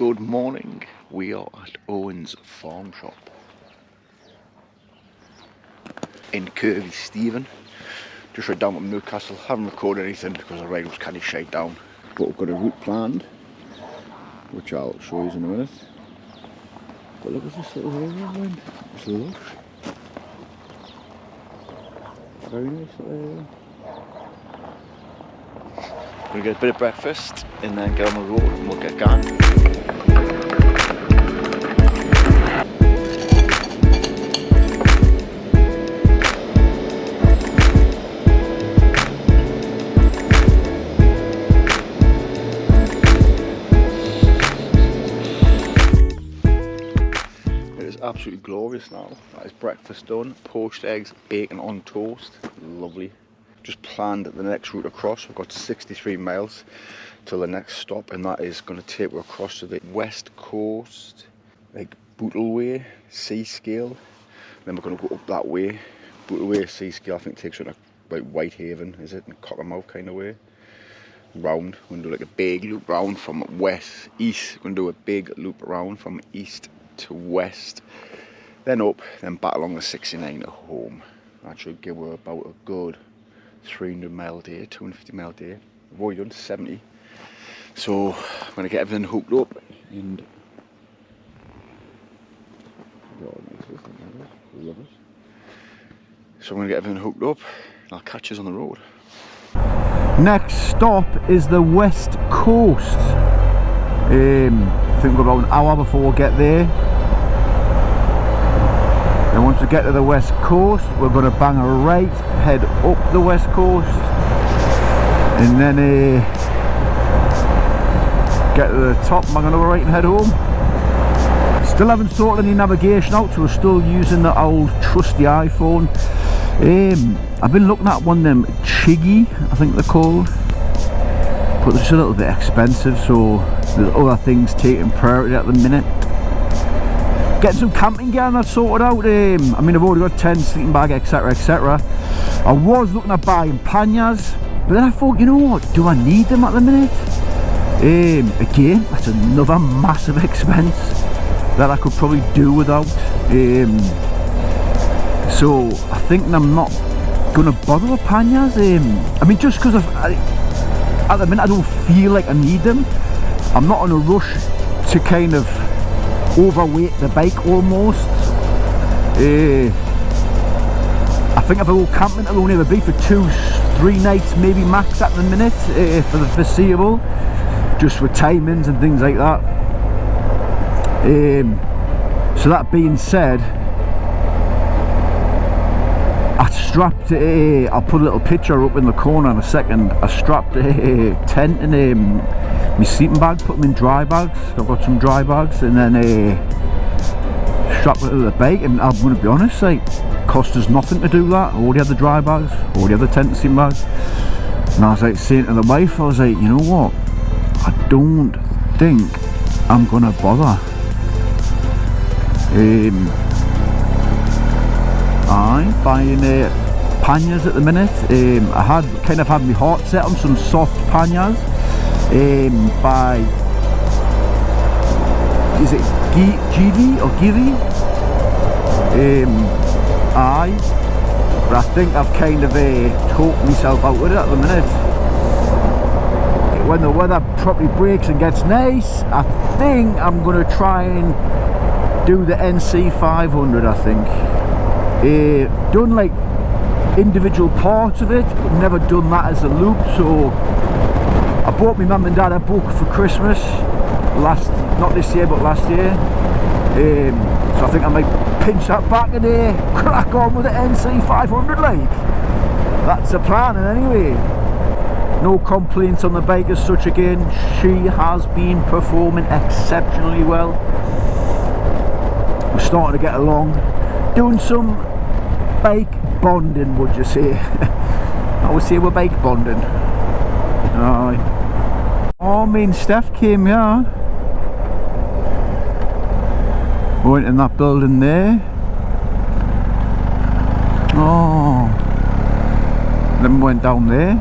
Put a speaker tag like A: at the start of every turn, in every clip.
A: Good morning, we are at Owens Farm Shop in Kirby Stephen, just right down from Newcastle. Haven't recorded anything because the rain was kind of shake down, but we've got a route planned which I'll show you in a minute. But look at this little area, man. It's lush. Very nice little area. We're going to get a bit of breakfast and then get on the road and we'll get going. Absolutely glorious now. That is breakfast done. Poached eggs, bacon on toast. Lovely. Just planned the next route across. We've got 63 miles till the next stop, and that is going to take us across to the west coast, like Bootle way, Seascale. Then we're going to go up that way. Bootle way, Seascale, I think takes us to like Whitehaven, is it? And Cuppa kind of way. Round. We're going to do like a big loop round from west, east. We're going to do a big loop around from east to west, then up, then back along the 69 to home. That should give her about a good 300 mile a day, 250 mile a day. We've already done 70, so I'm going to get everything hooked up and love it. So I'm going to get everything hooked up and I'll catch us on the road.
B: Next stop is the west coast. I think we've got about an hour before we get there. And once we get to the west coast, we're going to bang a right, head up the west coast, and then get to the top, bang another right and head home. Still haven't sorted any navigation out, so we're still using the old trusty iPhone. I've been looking at one of them Chiggy, I think they're called, but they're just a little bit expensive, so there's other things taking priority at the minute. Getting some camping gear and that sorted out. I mean, I've already got tent, sleeping bag, etc, etc. I was looking at buying panniers, but then I thought, you know what, do I need them at the minute? Again, that's another massive expense that I could probably do without. So I think I'm not gonna bother with panniers. I mean, just because at the minute I don't feel like I need them. I'm not in a rush to kind of overweight the bike almost. I think if I go camping, it'll only ever be for 2-3 nights maybe max at the minute, for the foreseeable, just for timings and things like that. So that being said, I strapped I'll put a little picture up in the corner in a second. I strapped a tent and my sleeping bag, put them in dry bags. I've got some dry bags, and then strapped it to the bike. And I'm going to be honest, like, cost us nothing to do that. I already had the dry bags, already had the tent and sleeping bags. And I was like saying to the wife, I was like, you know what, I don't think I'm going to bother. I'm buying panniers at the minute. I had kind of had my heart set on some soft panniers. By, is it Givi or Givi? Aye, but I think I've kind of talked myself out with it at the minute. When the weather properly breaks and gets nice, I think I'm going to try and do the NC 500. I think done like individual parts of it, but never done that as a loop. So I bought my mum and dad a book for Christmas not this year but last year, so I think I might pinch that back and crack on with the NC 500 like. That's the plan, and anyway, no complaints on the bike as such again. She has been performing exceptionally well. We're starting to get along, doing some bike bonding, would you say? I would say we're bike bonding. Aye. Oh, me and Steph came here. We went in that building there. Oh. Then we went down there.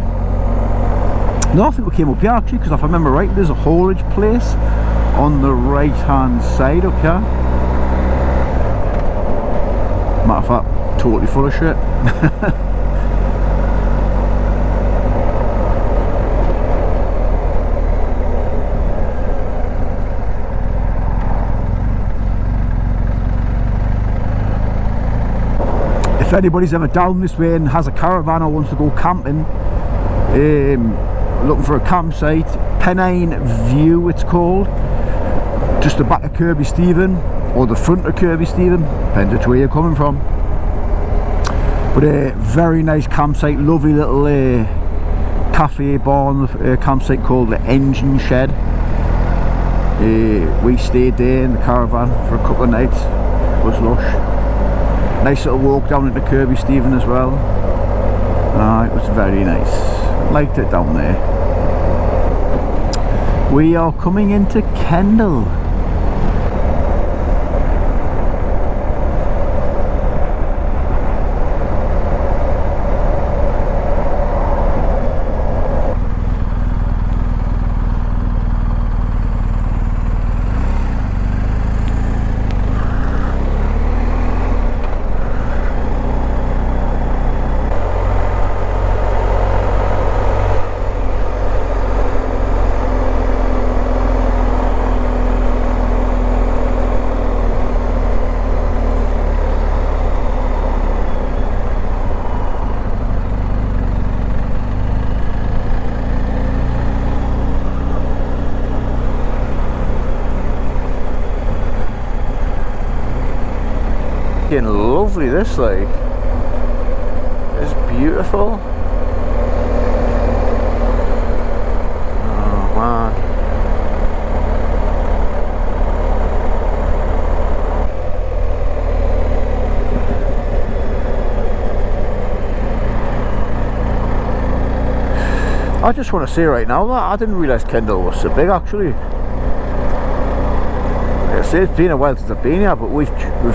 B: No, I think we came up here actually, because if I remember right, there's a haulage place on the right hand side up here. Matter of fact, totally full of shit. If anybody's ever down this way and has a caravan or wants to go camping, looking for a campsite, Pennine View it's called, just the back of Kirby Stephen or the front of Kirby Stephen, depends which way you're coming from. But a very nice campsite, lovely little cafe bar on the campsite called the Engine Shed. We stayed there in the caravan for a couple of nights. It was lush. Nice little walk down into Kirby Stephen as well. It was very nice. Liked it down there. We are coming into Kendal. Lovely, this like it's beautiful. Oh man, I just want to say right now that I didn't realise Kendal was so big actually. Like I say, it's been a while since I've been here, but we've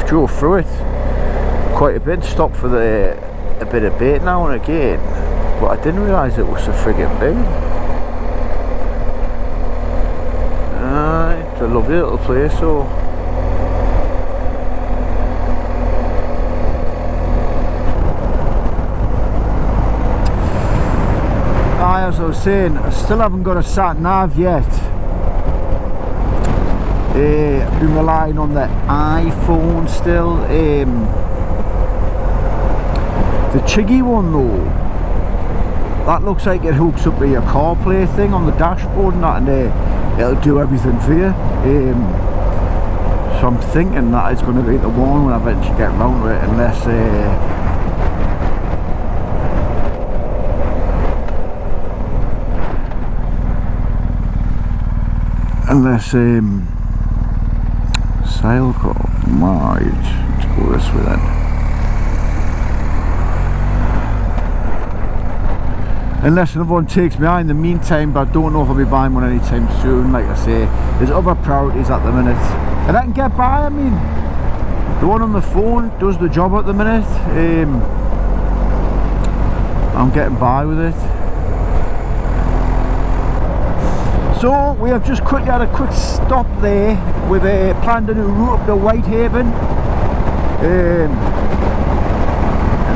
B: drove through it quite a bit, stopped for a bit of bait now and again, but I didn't realise it was so friggin' big. It's a lovely little place, so as I was saying, I still haven't got a sat nav yet. I've been relying on the iPhone still. The Chiggy one though, that looks like it hooks up to your CarPlay thing on the dashboard and that, and it'll do everything for you. So I'm thinking that it's going to be the one when I eventually get round to it, unless sail call. Right, let's go this way then. Unless another one takes me out in the meantime, but I don't know if I'll be buying one anytime soon. Like I say, there's other priorities at the minute, and I can get by. I mean, the one on the phone does the job at the minute. I'm getting by with it. So we have just quickly had a quick stop there. We've planned a new route up to Whitehaven, and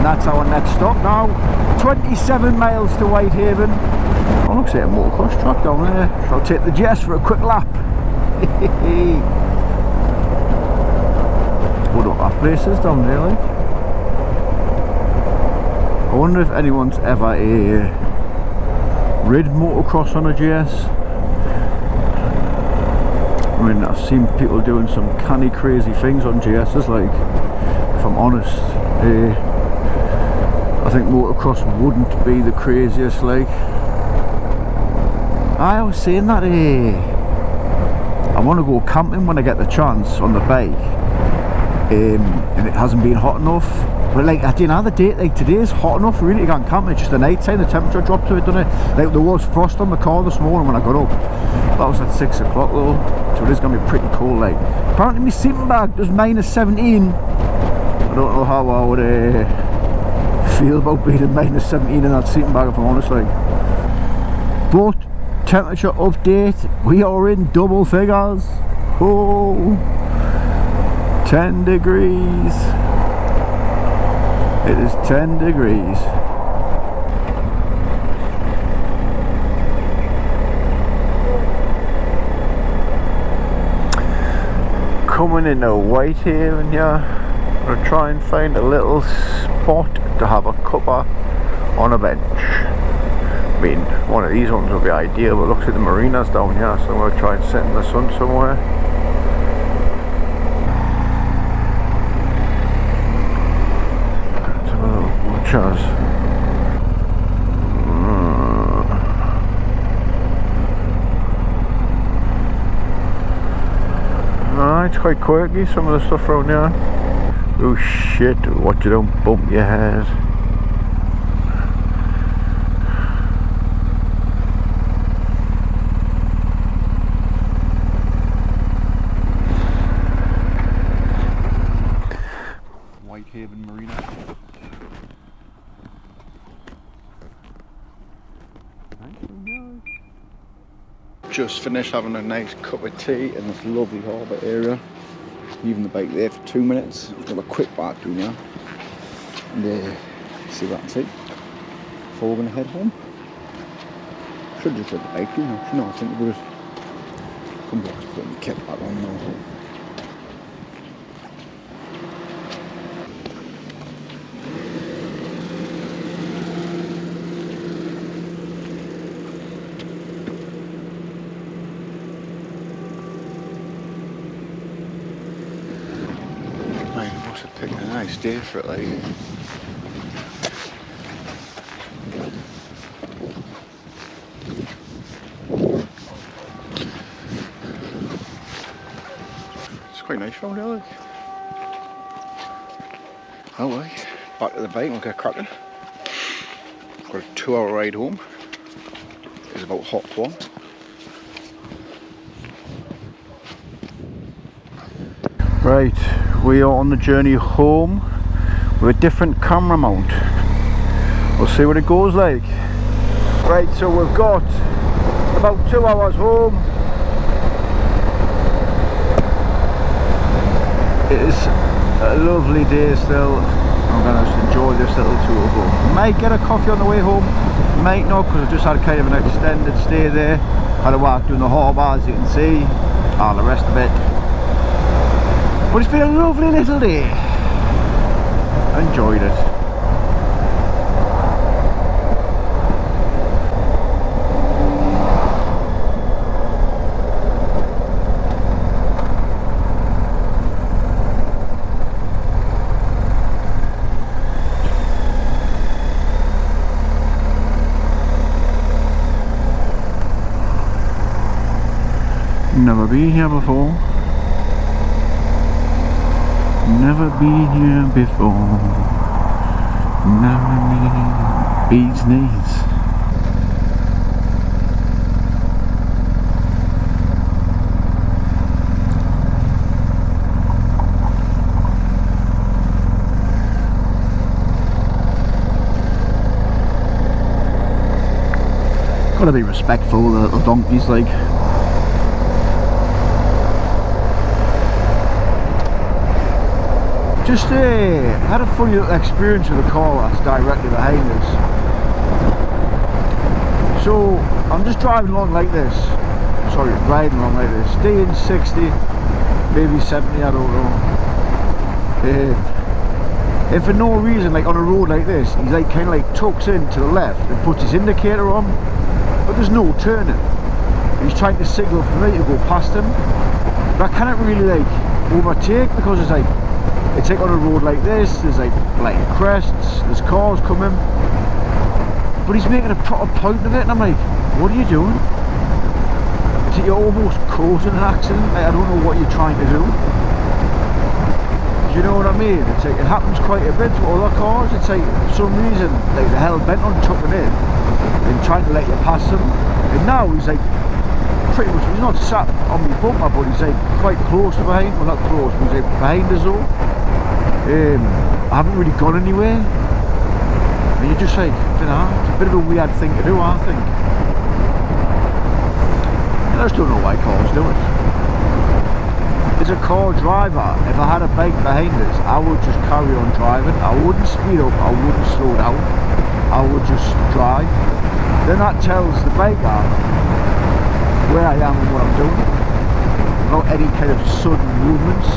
B: that's our next stop now. 27 miles to Whitehaven. Oh, looks like a motocross track down there. So I'll take the Jess for a quick lap. What up that place is down there like. I wonder if anyone's ever rid motocross on a GS. I mean, I've seen people doing some canny crazy things on GS's, like, if I'm honest. I think motocross wouldn't be the craziest, like. I was saying that I want to go camping when I get the chance on the bike, and it hasn't been hot enough. But like at another day, like today is hot enough really to go and camp. It's just the night time, the temperature dropped to it, doesn't it? Like there was frost on the car this morning when I got up. That was at 6 o'clock though, so it is going to be pretty cold. Like apparently my sleeping bag does -17. I don't know how I would feel about being in -17 in that sleeping bag, if I'm honest. Like, but temperature update. We are in double figures. Oh, 10 degrees. It is 10 degrees. Coming into Whitehaven here. I'm going to try and find a little spot to have a cuppa on a bench. I mean, one of these ones would be ideal, but it looks like the marina's down here, so I'm going to try and sit in the sun somewhere. Let's have a little butcher's. It's quite quirky, some of the stuff around here. Oh shit, watch you don't bump your head. Whitehaven Marina.
A: Just finished having a nice cup of tea in this lovely harbour area. Leaving the bike there for 2 minutes. I've got a quick back through now. And see what I can see. Before we're going to head home. Should just let the bike do now. No, I think we're good. Come back to put my kit back on now. Picking a nice day for it, like. It's quite nice round here, like. Oh, right, back to the bike and we'll get cracking. Got a 2-hour ride home. It's about 1:30.
B: Right, we are on the journey home with a different camera mount. We'll see what it goes like. Right, so we've got about 2 hours home. It is a lovely day still. I'm going to just enjoy this little tour home. Might get a coffee on the way home, might not, because I just had kind of an extended stay there. Had a walk down the harbour, as you can see, all the rest of it. But it's been a lovely little day. I enjoyed it. Never been here before. Never been here before. Never need beats knees. Gotta be respectful of the little donkeys, like. Just had a funny little experience with a car that's directly behind us. So I'm just driving along like this. Sorry, riding along like this. Staying 60, maybe 70, I don't know. And for no reason, like on a road like this, he's like kind of like tucks in to the left and puts his indicator on, but there's no turning. He's trying to signal for me to go past him, but I can't really like overtake because it's like on a road like this, there's like crests, there's cars coming, but he's making a proper point of it, and I'm like, what are you doing? You're almost causing an accident. Like, I don't know what you're trying to do. Do you know what I mean? It's like, it happens quite a bit with other cars. It's like, for some reason, like they're hell bent on tucking in and trying to let you pass them, and now he's like pretty much, he's not sat on me bumper, but he's like quite close to behind, well not close, but he's like behind us all. I haven't really gone anywhere, and you're just like, I don't know, it's a bit of a weird thing to do, I think. I just don't know why cars do it. As a car driver, if I had a bike behind us, I would just carry on driving. I wouldn't speed up, I wouldn't slow down. I would just drive. Then that tells the biker where I am and what I'm doing, without any kind of sudden movements.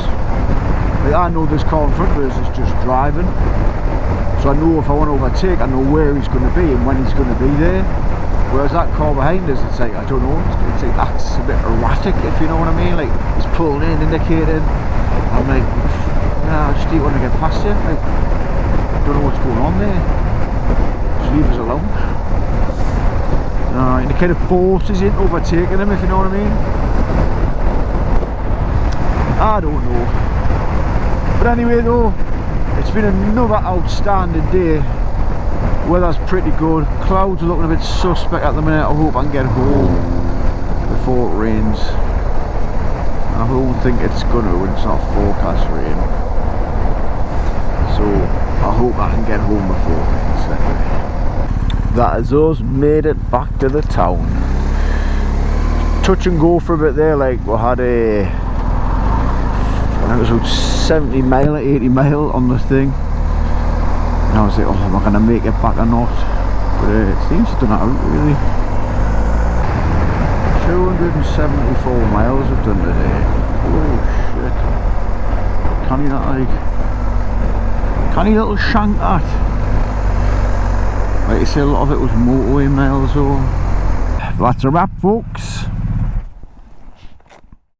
B: Like, I know this car in front of us is just driving, so I know if I want to overtake, I know where he's going to be and when he's going to be there. Whereas that car behind us, it's like, I don't know, it's like, that's a bit erratic, if you know what I mean. Like, he's pulling in, indicating. I'm like, nah, I just don't want to get past you. Like, I don't know what's going on there. Just leave us alone. And he kind of forces you into overtaking him, if you know what I mean. I don't know. But anyway though, it's been another outstanding day. Weather's pretty good. Clouds are looking a bit suspect at the minute. I hope I can get home before it rains. I don't think it's gonna when it's not forecast rain. So I hope I can get home before it rains anyway. That is us made it back to the town. Touch and go for a bit there, like we had a, I think it was about 70 mile, 80 mile on the thing. And I was like, oh, am I going to make it back or not? But it seems to have done it out really. 274 miles I've done today. Oh shit. Canny that like. Canny little shank that. Like you say, a lot of it was motorway miles though. That's a wrap folks.